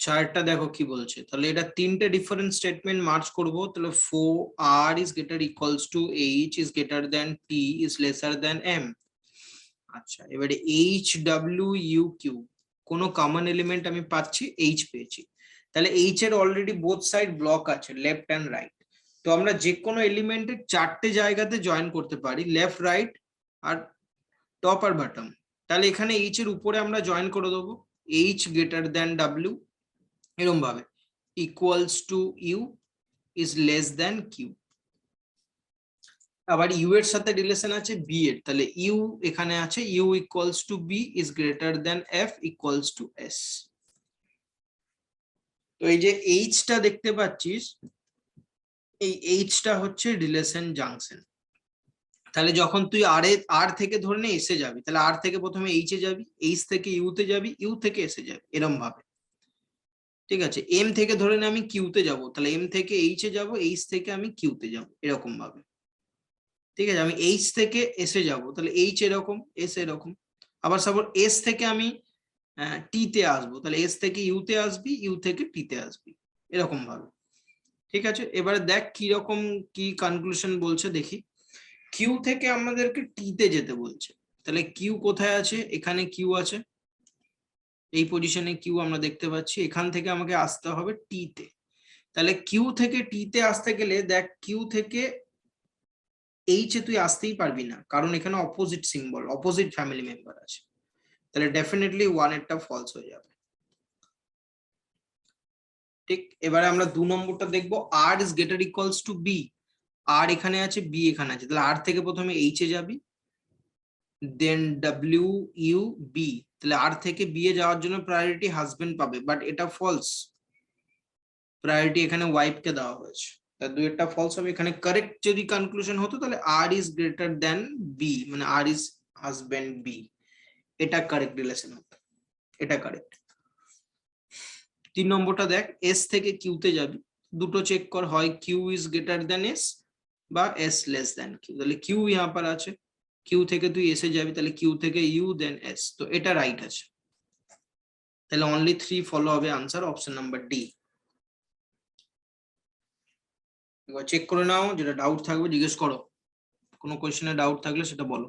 চারটা দেখো কি বলছে, তাহলে এটা তিনটে ডিফারেন্ট স্টেটমেন্ট মার্চ করব, তাহলে 4r is greater equals to h is greater than t is lesser than m। আচ্ছা, এবারে h w u q কোনো কমন এলিমেন্ট আমি পাচ্ছি, h পেয়েছি, তাহলে h এর অলরেডি বোথ সাইড ব্লক আছে, লেফট এন্ড রাইট। তো আমরা যে কোনো এলিমেন্টের চারটে জায়গাতে জয়েন করতে পারি, লেফট রাইট আর টপ আর বটম। তাহলে এখানে h এর উপরে আমরা জয়েন করে দেবো h গ্রেটার দ্যান w, এরকম ভাবে equals to U is less than Q. আবার ইউ এর সাথে রিলেশন আছে বি এর, তাহলে ইউ এখানে আছে U equals to B is greater than F equals to S. তো এই যে এইচটা দেখতে পাচ্ছিস, এই এইচটা হচ্ছে রিলেশন জাংশন। তাহলে যখন তুই আর থেকে ধরে নে এসে যাবি, তাহলে আর থেকে প্রথমে এইচ এ যাবি, এইচ থেকে ইউতে যাবি, ইউ থেকে এসে যাবি, এরম ভাবে। ঠিক আছে, এম থেকে ধরে নে আমি কিউতে যাব, তাহলে এম থেকে এইচ এ যাবো, এইচ থেকে আমি কিউতে যাব, এরকম ভাবে। ঠিক আছে, আমি এইচ থেকে এসে যাব, তাহলে এইচ এরকম, এস এরকম। আবার সাপোজ এস থেকে আমি টি তে আসবো, তাহলে এস থেকে ইউতে আসবি, ইউ থেকে টি তে আসবি, এরকম ভাবে। ঠিক আছে, এবারে দেখ কি রকম কি কনক্লুশন বলছে দেখি। কিউ থেকে আমাদেরকে টি তে যেতে বলছে, তাহলে কিউ কোথায় আছে, এখানে কিউ আছে, এই পজিশনে কিউ আমরা দেখতে পাচ্ছি, এখান থেকে আমাকে আসতে হবে টি তে। তাহলে কিউ থেকে টি তে আসতে গেলে দেখ কিউ থেকে এইচ এ তুই আসতেই পারবি না, কারণ এখানে opposite symbol, opposite family member আছে, তাহলে ডেফিনেটলি ওয়ান এরটা ফলস হয়ে যাবে। ঠিক, এবারে আমরা 2 নম্বরটা দেখবো, R is greater equals to B. আর এখানে আছে, বি এখানে আছে, তাহলে আর থেকে প্রথমে এইচ এ যাবি, দেন ডাব্লিউ ইউ বি, তাহলে আর থেকে বি এ যাওয়ার জন্য প্রায়োরিটি হাজবেন্ড পাবে, বাট এটা ফলস, প্রায়োরিটি এখানে ওয়াইফ কে দেওয়া হয়েছে, তার দুইটা ফলস হবে। এখানে কারেক্ট যদি কনক্লুশন হতো তাহলে আর ইজ গ্রেটার দেন বি, মানে আর ইজ হাজবেন্ড বি, এটা কারেক্ট রিলেশন হতো, এটা কারেক্ট। 3 নম্বরটা দেখ, এস থেকে কিউতে যাবি, দুটো চেক কর, হয় Q is greater than S বা এস লেস দেন কিউ, তাহলে কিউ यहाँ पर আছে, কিউ থেকে তুই এসে যাবি, তাহলে কিউ থেকে ইউ দেন এস, তো এটা রাইট আছে, তাহলে অনলি 3 ফলো হবে, আনসার অপশন নাম্বার ডি। এবার চেক করে নাও, যেটা ডাউট থাকবে জিজ্ঞেস করো, কোনো কোয়েশ্চেনে ডাউট থাকলে সেটা বলো,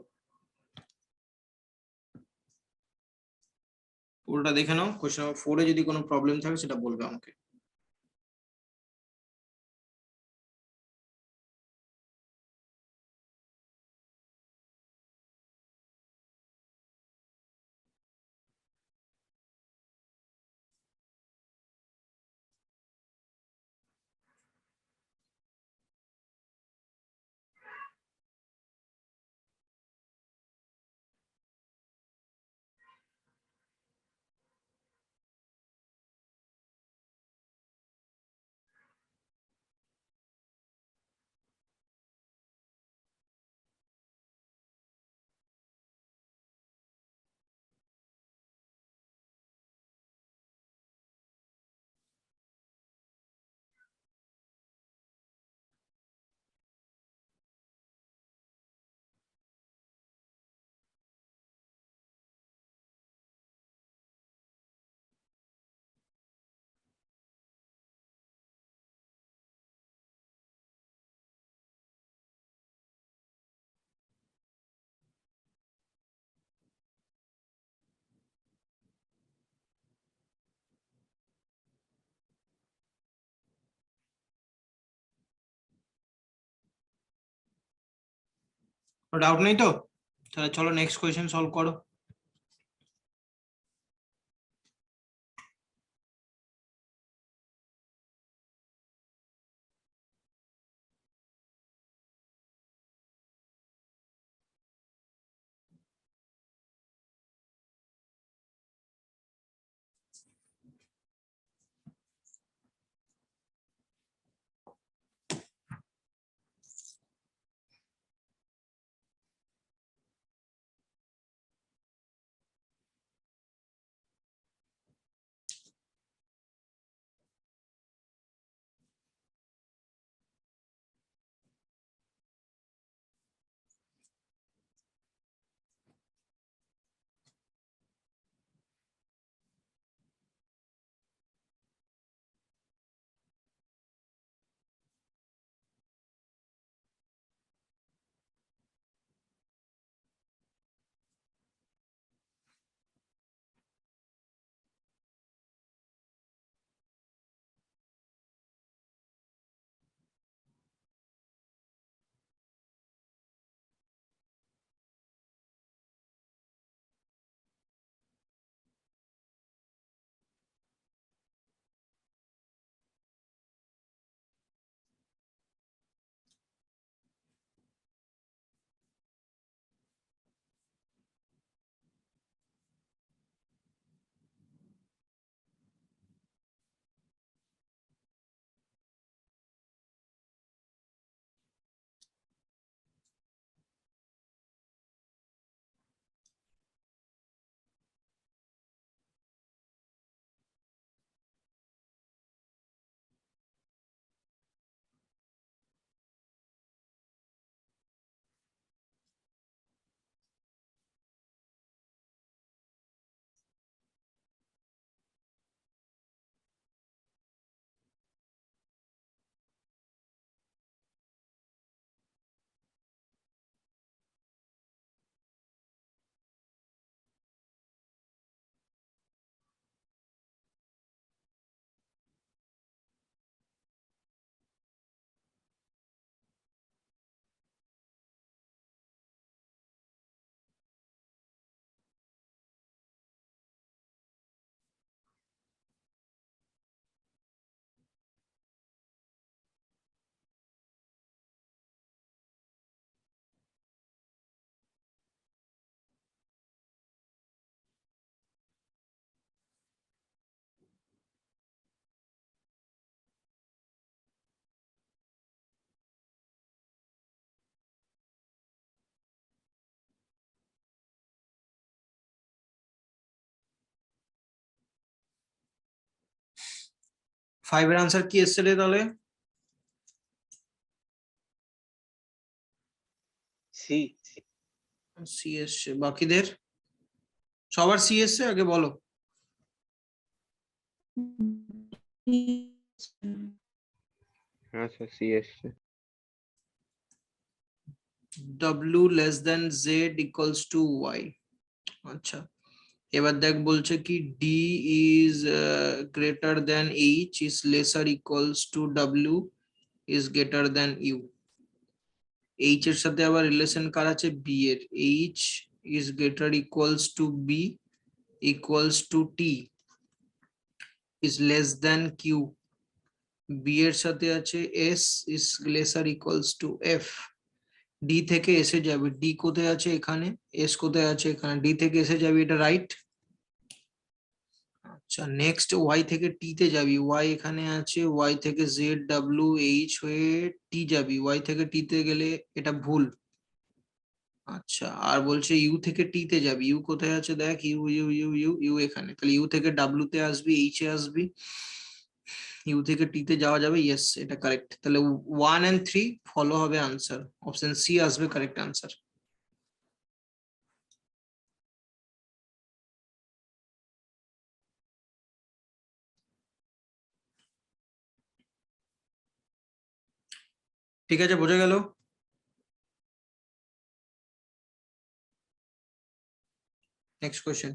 পুরোটা দেখে নাও, কোয়েশ্চেন নাম্বার 4 এ যদি কোনো প্রবলেম থাকে সেটা বলবে আমাকে। ডাউট নেই তো, তাহলে চলো নেক্সট কোয়েশ্চেন সলভ করো। 5 এর আনসার কি এসছে রে তাহলে? সি। সি এসছে। বাকিদের সবার সি এসছে, আগে বলো। হ্যাঁ স্যার সি এসছে। W less than Z equals to Y. আচ্ছা, এবার দেখ বলছে কি D is greater than H is lesser equals to W is greater than U. H এর সাথে আবার রিলেশন কার আছে? বি এর। H is greater equals to B equals to T is less than Q. B এর সাথে আছে S is lesser equals to F. D থেকে এসে যাবে, ডি কোথায় আছে? এখানে। এস কোথায় আছে? এখানে। ডি থেকে এসে যাবে, এটা রাইট। আচ্ছা, নেক্সট ওয়াই থেকে টি তে যাবি, ওয়াই এখানে আছে, ওয়াই থেকে জেড ডাব্লিউ এইচ হয়ে টি যাবি, ওয়াই থেকে টি তে গেলে এটা ভুল। আচ্ছা, আর বলছে ইউ থেকে টি তে যাবি, ইউ কোথায় আছে দেখ, U U U U U এখানে, তাহলে ইউ থেকে ডাব্লিউ তে আসবি, এইচ এ আসবি, ইউ থেকে টি তে যাওয়া যাবে, ইয়েস এটা কারেক্ট। তাহলে 1 and 3 ফলো হবে আনসার, অপশন সি আসবে কারেক্ট আনসার। ঠিক আছে, বোঝা গেল? Next question.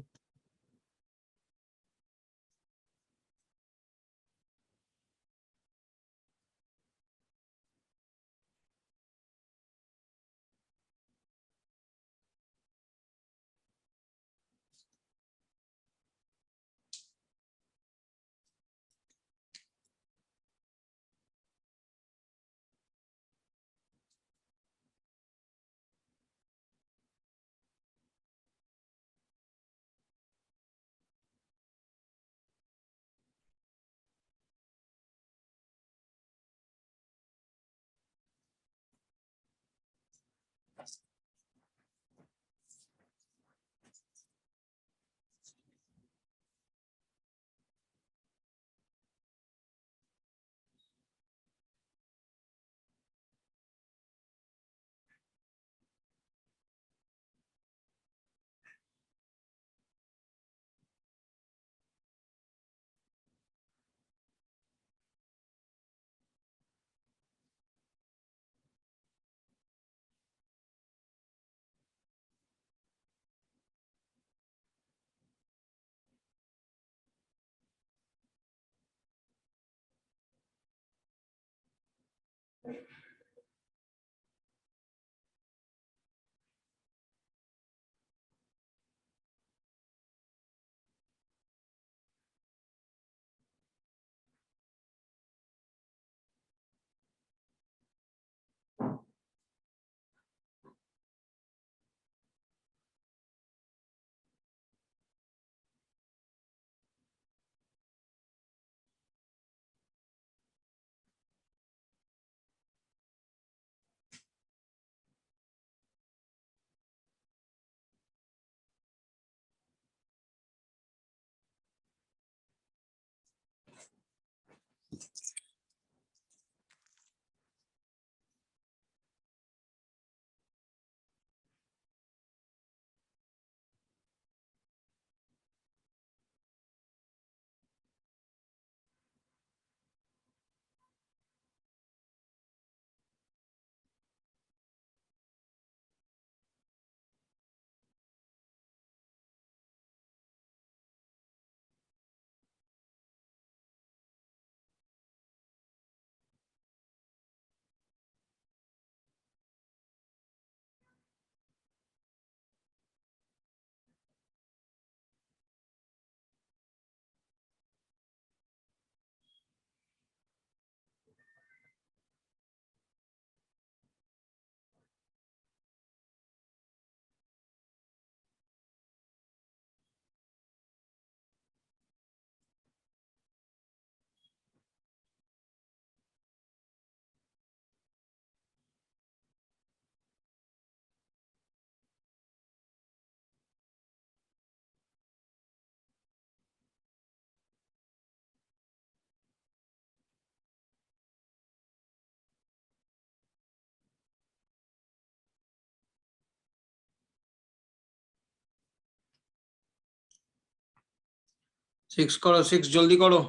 6 करो, 6 जल्दी करो।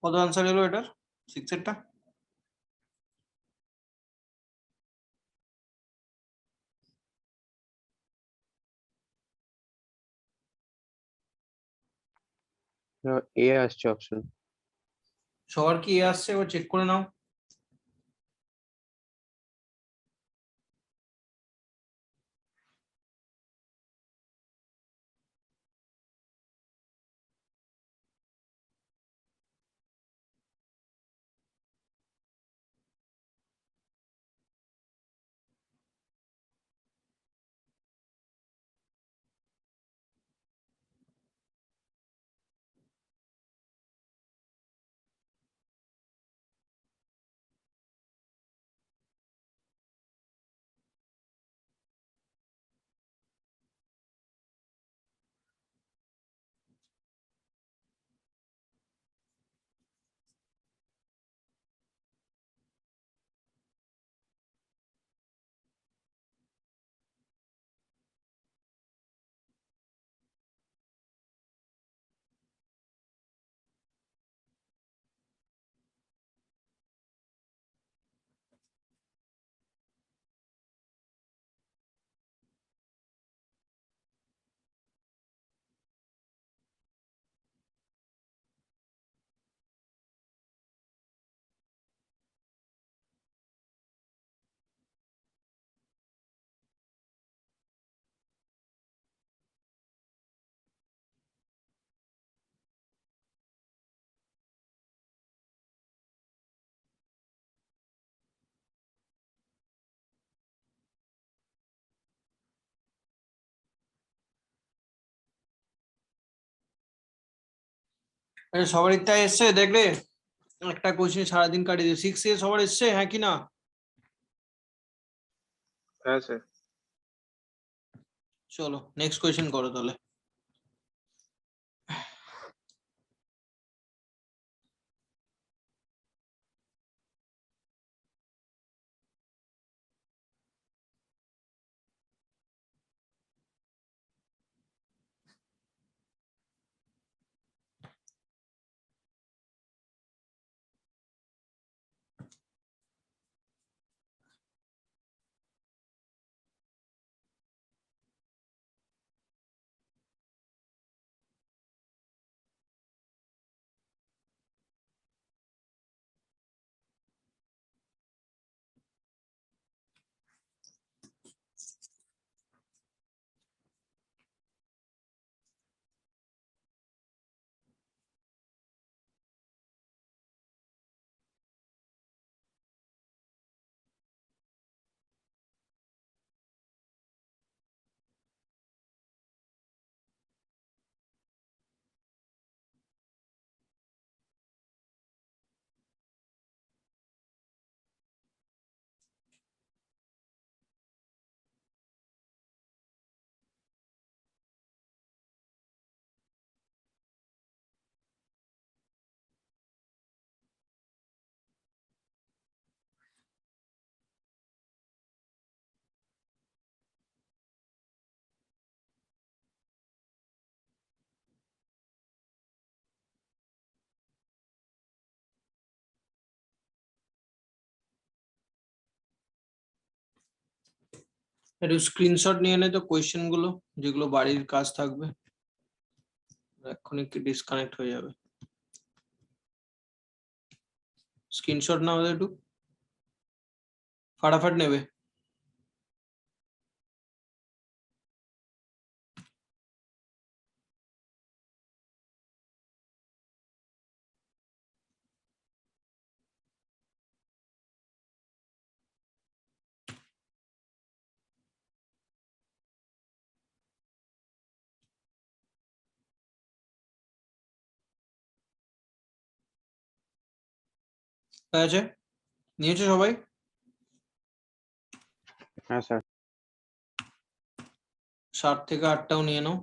কত आंसर এলো এটার 6 এরটা? A আসছে অপশন। সবার কি এ আসছে, এবার চেক করে নাও। আরে সবার ইত্যা এসছে দেখলে, একটা কোশ্চেন সারাদিন কাটিয়ে দিও। 6 এ সবার এসছে, হ্যাঁ কি না? হ্যাঁ স্যার। চলো নেক্সট কোশ্চেন করো তাহলে। একটু স্ক্রিনশট নিয়ে নে তো কোয়েশ্চেন গুলো, যেগুলো বাড়ির কাজ থাকবে। এক্ষুনি কি ডিসকানেক্ট হয়ে যাবে। স্ক্রিনশট নাও একটু, ফাটাফাট নেবে। হয়ে আছে? নিয়েছো সবাই? হ্যাঁ স্যার। 7 থেকে 8টাও নিয়ে নাও।